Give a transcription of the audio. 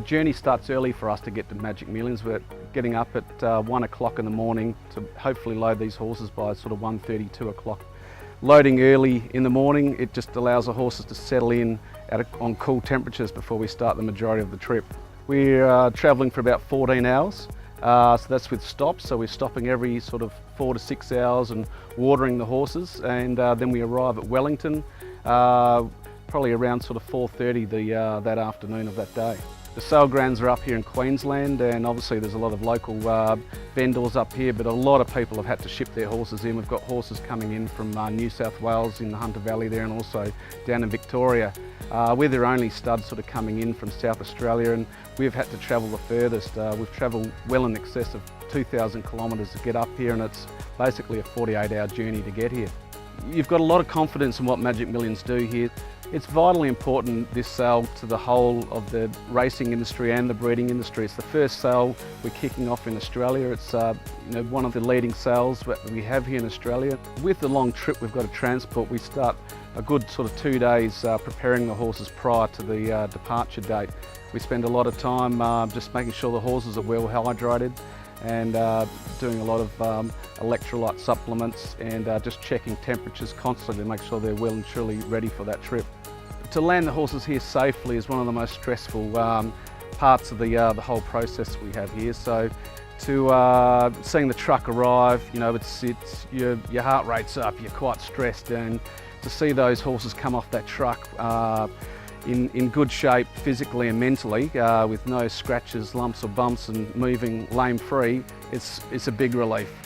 journey starts early for us to get to Magic Millions. We're getting up at 1 o'clock in the morning to hopefully load these horses by sort of 1:30, 2 o'clock. Loading early in the morning, it just allows the horses to settle in on cool temperatures before we start the majority of the trip. We're travelling for about 14 hours, so that's with stops, so we're stopping every sort of 4 to 6 hours and watering the horses, and then we arrive at Wellington probably around sort of 4:30 that afternoon of that day. The sale grounds are up here in Queensland, and obviously there's a lot of local vendors up here, but a lot of people have had to ship their horses in. We've got horses coming in from New South Wales in the Hunter Valley there, and also down in Victoria. We're their only stud sort of coming in from South Australia, and we've had to travel the furthest. We've travelled well in excess of 2,000 kilometres to get up here, and it's basically a 48-hour journey to get here. You've got a lot of confidence in what Magic Millions do here. It's vitally important, this sale, to the whole of the racing industry and the breeding industry. It's the first sale we're kicking off in Australia. It's one of the leading sales that we have here in Australia. With the long trip we've got to transport, we start a good sort of 2 days preparing the horses prior to the departure date. We spend a lot of time just making sure the horses are well hydrated, and doing a lot of electrolyte supplements, and just checking temperatures constantly to make sure they're well and truly ready for that trip. To land the horses here safely is one of the most stressful parts of the whole process we have here. So to seeing the truck arrive, your heart rate's up, you're quite stressed, and to see those horses come off that truck in good shape physically and mentally, with no scratches, lumps or bumps, and moving lame free, it's a big relief.